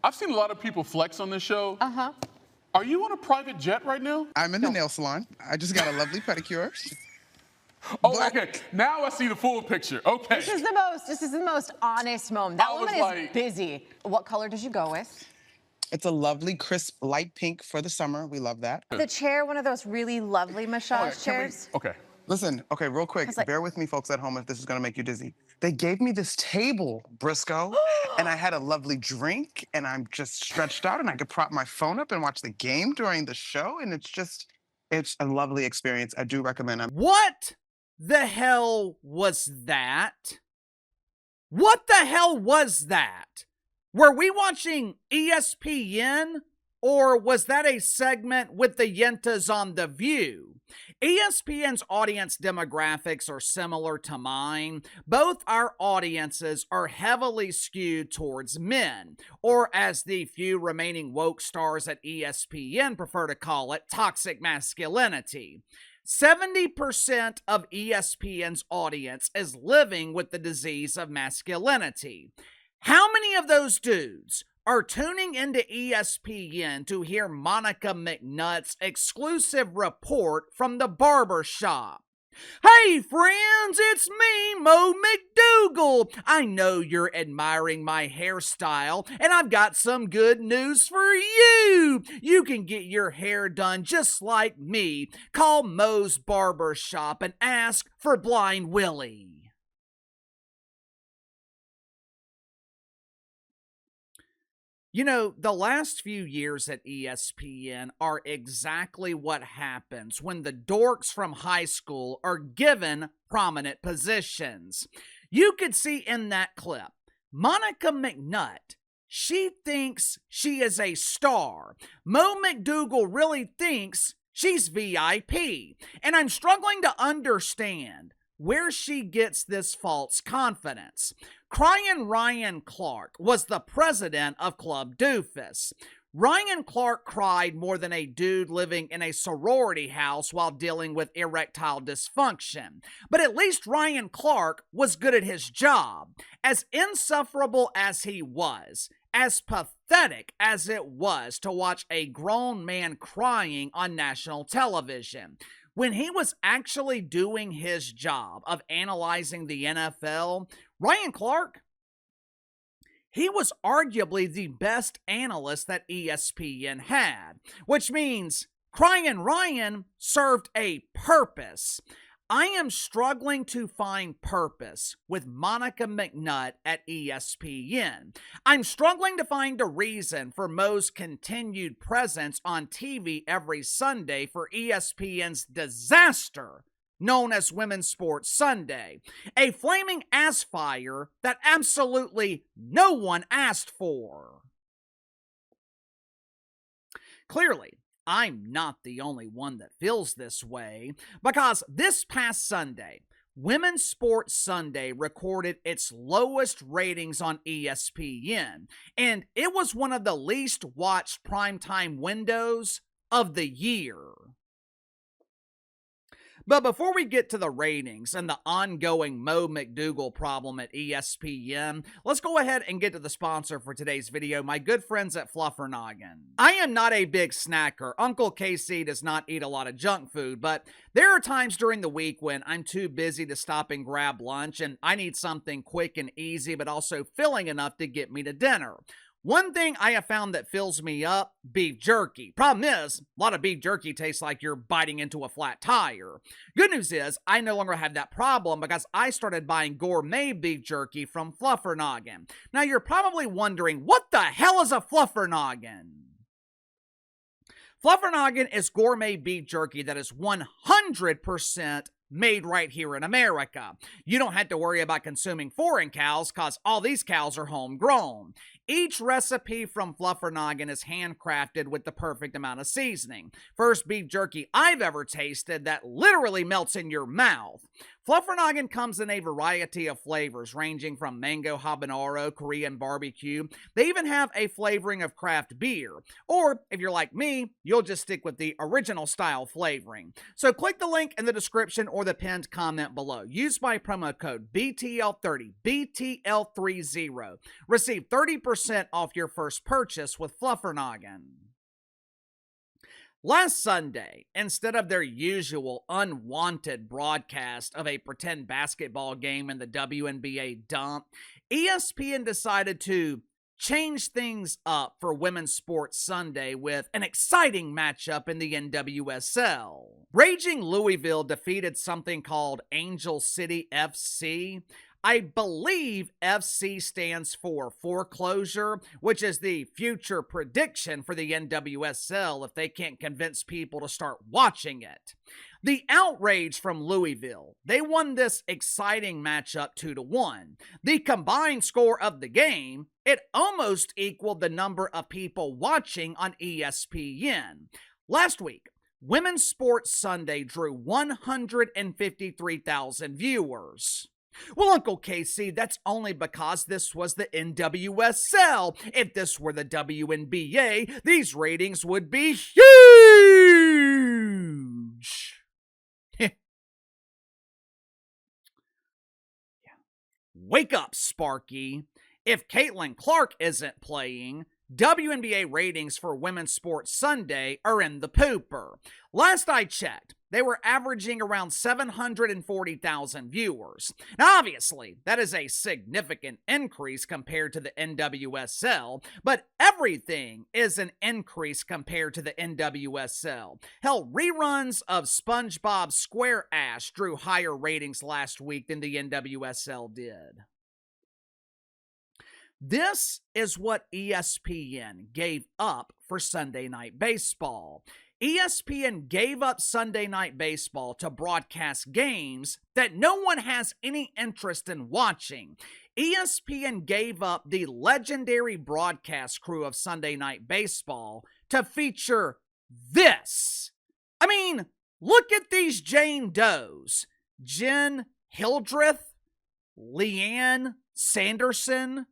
I've seen a lot of people flex on this show. Uh-huh. Are you on a private jet right now? I'm in the nail salon. I just got a lovely pedicure. Oh, okay. Now I see the full picture. Okay. This is the most honest moment. That woman is busy. What color did you go with? It's a lovely, crisp, light pink for the summer. We love that. The chair, one of those really lovely massage chairs. Okay. Listen, okay, real quick, bear with me, folks at home, if this is gonna make you dizzy. They gave me this table, Briscoe, and I had a lovely drink, and I'm just stretched out, and I could prop my phone up and watch the game during the show, and it's a lovely experience. I do recommend it. What the hell was that? What the hell was that? Were we watching ESPN, or was that a segment with the Yentas on The View? ESPN's audience demographics are similar to mine. Both our audiences are heavily skewed towards men, or as the few remaining woke stars at ESPN prefer to call it, toxic masculinity. 70% of ESPN's audience is living with the disease of masculinity. How many of those dudes are tuning into ESPN to hear Monica McNutt's exclusive report from the barber shop? Hey friends, it's me, Mo McDougal. I know you're admiring my hairstyle, and I've got some good news for you. You can get your hair done just like me. Call Mo's Barber Shop and ask for Blind Willie. You know, the last few years at ESPN are exactly what happens when the dorks from high school are given prominent positions. You could see in that clip, Monica McNutt, she thinks she is a star. Mo McDougal really thinks she's VIP. And I'm struggling to understand where she gets this false confidence. Crying Ryan Clark was the president of Club Doofus. Ryan Clark cried more than a dude living in a sorority house while dealing with erectile dysfunction. But at least Ryan Clark was good at his job. As insufferable as he was, as pathetic as it was to watch a grown man crying on national television, when he was actually doing his job of analyzing the NFL, Ryan Clark, he was arguably the best analyst that ESPN had, which means Crying Ryan served a purpose. I am struggling to find purpose with Monica McNutt at ESPN. I'm struggling to find a reason for Mo's continued presence on TV every Sunday for ESPN's disaster known as Women's Sports Sunday, a flaming ass fire that absolutely no one asked for. Clearly, I'm not the only one that feels this way, because this past Sunday, Women's Sports Sunday recorded its lowest ratings on ESPN, and it was one of the least watched primetime windows of the year. But before we get to the ratings and the ongoing Mo McDougal problem at ESPN, let's go ahead and get to the sponsor for today's video, my good friends at Fluffernoggin. I am not a big snacker. Uncle KC does not eat a lot of junk food, but there are times during the week when I'm too busy to stop and grab lunch, and I need something quick and easy, but also filling enough to get me to dinner. One thing I have found that fills me up, beef jerky. Problem is, a lot of beef jerky tastes like you're biting into a flat tire. Good news is, I no longer have that problem because I started buying gourmet beef jerky from Fluffernoggin. Now you're probably wondering, what the hell is a Fluffernoggin? Fluffernoggin is gourmet beef jerky that is 100% made right here in America. You don't have to worry about consuming foreign cows because all these cows are homegrown. Each recipe from Fluffernoggin is handcrafted with the perfect amount of seasoning. First beef jerky I've ever tasted that literally melts in your mouth. Fluffernoggin comes in a variety of flavors ranging from mango habanero, Korean barbecue. They even have a flavoring of craft beer. Or, if you're like me, you'll just stick with the original style flavoring. So click the link in the description or the pinned comment below. Use my promo code BTL30, BTL30. Receive 30% 10% off your first purchase with Fluffernoggin. Last Sunday, instead of their usual unwanted broadcast of a pretend basketball game in the WNBA dump, ESPN decided to change things up for Women's Sports Sunday with an exciting matchup in the NWSL. Raging Louisville defeated something called Angel City FC. I believe FC stands for foreclosure, which is the future prediction for the NWSL if they can't convince people to start watching it. The outrage from Louisville, they won this exciting matchup 2-1. The combined score of the game, it almost equaled the number of people watching on ESPN. Last week, Women's Sports Sunday drew 153,000 viewers. Well, Uncle Casey, that's only because this was the NWSL. If this were the WNBA, these ratings would be huge. Wake up, Sparky. If Caitlin Clark isn't playing, WNBA ratings for Women's Sports Sunday are in the pooper. Last I checked, they were averaging around 740,000 viewers. Now, obviously, that is a significant increase compared to the NWSL, but everything is an increase compared to the NWSL. Hell, reruns of SpongeBob SquareAss drew higher ratings last week than the NWSL did. This is what ESPN gave up for Sunday Night Baseball. ESPN gave up Sunday Night Baseball to broadcast games that no one has any interest in watching. ESPN gave up the legendary broadcast crew of Sunday Night Baseball to feature this. I mean, look at these Jane Does. Jen Hildreth, Leanne Sanderson,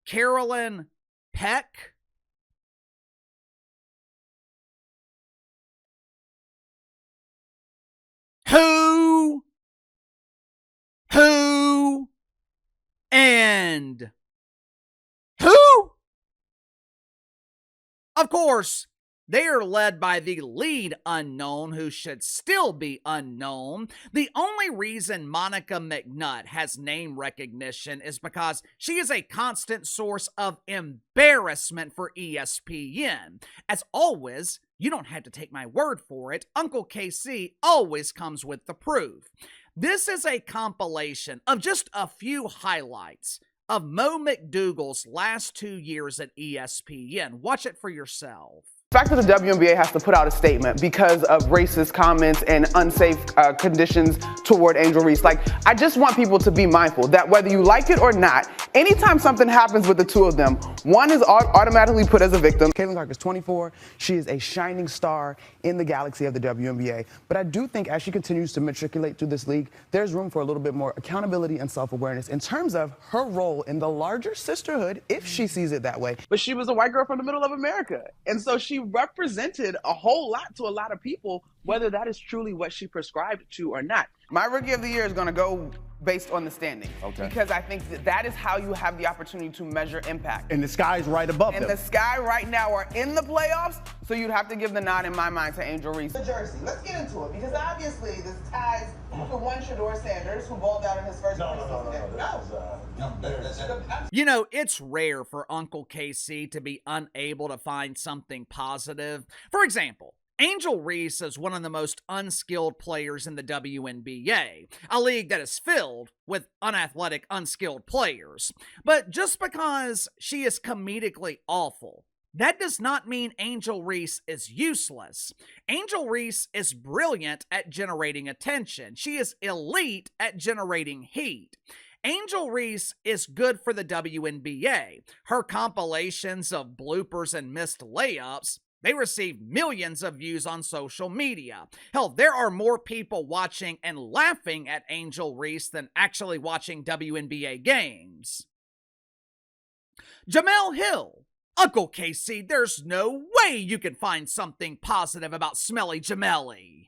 Carolyn Peck. Who, and who? Of course, they are led by the lead unknown who should still be unknown. The only reason Monica McNutt has name recognition is because she is a constant source of embarrassment for ESPN. As always, you don't have to take my word for it. Uncle KC always comes with the proof. This is a compilation of just a few highlights of Mo McDougal's last 2 years at ESPN. Watch it for yourself. The fact that the WNBA has to put out a statement because of racist comments and unsafe conditions toward Angel Reese. Like, I just want people to be mindful that whether you like it or not, anytime something happens with the two of them, one is automatically put as a victim. Caitlin Clark is 24. She is a shining star in the galaxy of the WNBA. But I do think as she continues to matriculate through this league, there's room for a little bit more accountability and self-awareness in terms of her role in the larger sisterhood, if she sees it that way. But she was a white girl from the middle of America. And so she represented a whole lot to a lot of people, whether that is truly what she prescribed to or not. My Rookie of the Year is going to go based on the standings. Okay. Because I think that is how you have the opportunity to measure impact. And the sky's right above them. And the Sky right now are in the playoffs, so you'd have to give the nod in my mind to Angel Reese. The jersey. Let's get into it, because obviously this ties to one Shador Sanders, who balled out in his first You know, it's rare for Uncle KC to be unable to find something positive. For example, Angel Reese is one of the most unskilled players in the WNBA, a league that is filled with unathletic, unskilled players. But just because she is comedically awful, that does not mean Angel Reese is useless. Angel Reese is brilliant at generating attention. She is elite at generating heat. Angel Reese is good for the WNBA. Her compilations of bloopers and missed layups, they receive millions of views on social media. Hell, there are more people watching and laughing at Angel Reese than actually watching WNBA games. Jamel Hill. Uncle Casey, there's no way you can find something positive about Smelly Jamelli.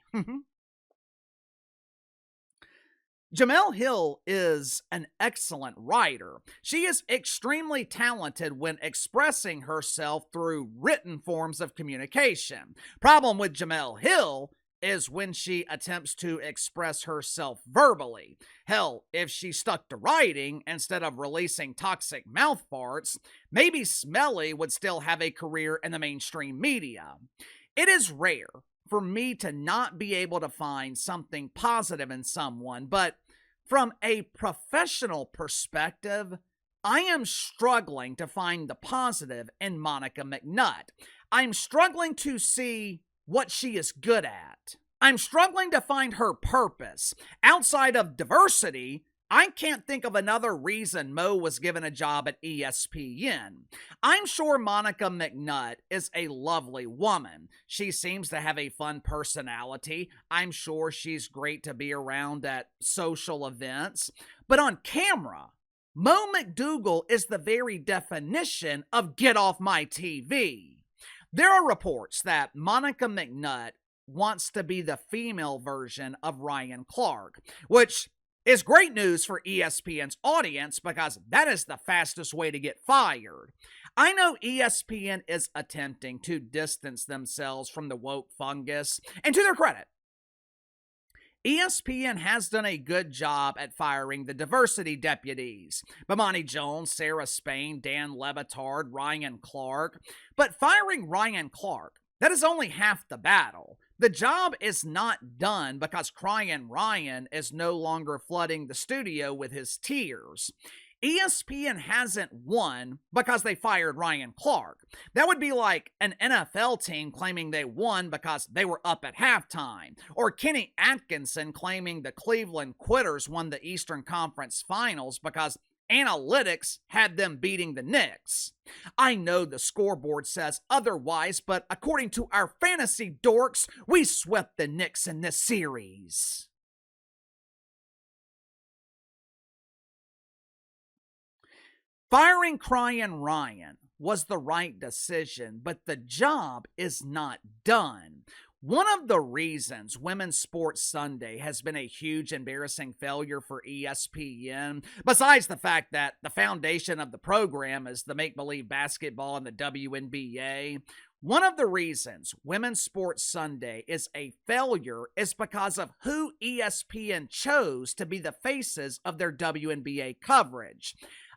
Jemele Hill is an excellent writer. She is extremely talented when expressing herself through written forms of communication. Problem with Jemele Hill is when she attempts to express herself verbally. Hell, if she stuck to writing instead of releasing toxic mouth farts, maybe Smelly would still have a career in the mainstream media. It is rare for me to not be able to find something positive in someone, but from a professional perspective, I am struggling to find the positive in Monica McNutt. I'm struggling to see what she is good at. I'm struggling to find her purpose. Outside of diversity, I can't think of another reason Mo was given a job at ESPN. I'm sure Monica McNutt is a lovely woman. She seems to have a fun personality. I'm sure she's great to be around at social events. But on camera, Mo McDougal is the very definition of get off my TV. There are reports that Monica McNutt wants to be the female version of Ryan Clark, which is great news for ESPN's audience because that is the fastest way to get fired. I know ESPN is attempting to distance themselves from the woke fungus, and to their credit, ESPN has done a good job at firing the diversity deputies. Bomani Jones, Sarah Spain, Dan Levitard, Ryan Clark. But firing Ryan Clark, that is only half the battle. The job is not done because Crying Ryan is no longer flooding the studio with his tears. ESPN hasn't won because they fired Ryan Clark. That would be like an NFL team claiming they won because they were up at halftime, or Kenny Atkinson claiming the Cleveland Quitters won the Eastern Conference Finals because analytics had them beating the Knicks. I know the scoreboard says otherwise, but according to our fantasy dorks, we swept the Knicks in this series. Firing Crying Ryan was the right decision, but the job is not done. One of the reasons Women's Sports Sunday has been a huge embarrassing failure for ESPN, besides the fact that the foundation of the program is the make-believe basketball and the WNBA, one of the reasons Women's Sports Sunday is a failure is because of who ESPN chose to be the faces of their WNBA coverage.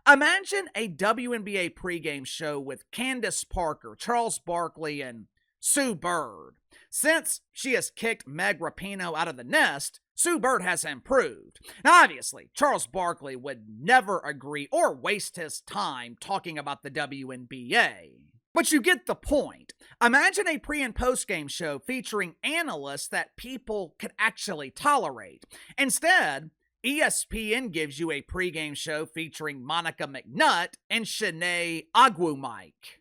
Imagine a WNBA pregame show with Candace Parker, Charles Barkley, and Sue Bird. Since she has kicked Meg Rapinoe out of the nest, Sue Bird has improved. Now, obviously, Charles Barkley would never agree or waste his time talking about the WNBA. But you get the point. Imagine a pre- and post-game show featuring analysts that people could actually tolerate. Instead, ESPN gives you a pregame show featuring Monica McNutt and Chiney Ogwumike.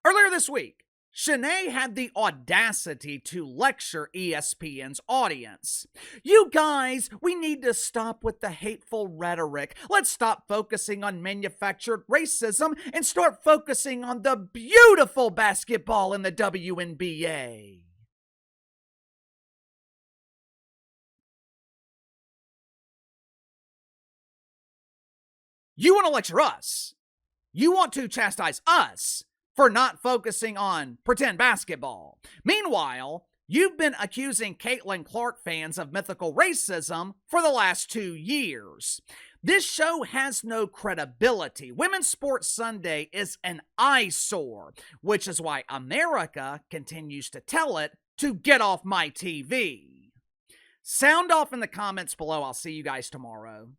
Earlier this week, Chiney had the audacity to lecture ESPN's audience. You guys, we need to stop with the hateful rhetoric. Let's stop focusing on manufactured racism and start focusing on the beautiful basketball in the WNBA. You want to lecture us. You want to chastise us for not focusing on pretend basketball. Meanwhile, you've been accusing Caitlin Clark fans of mythical racism for the last 2 years. This show has no credibility. Women's Sports Sunday is an eyesore, which is why America continues to tell it to get off my TV. Sound off in the comments below. I'll see you guys tomorrow.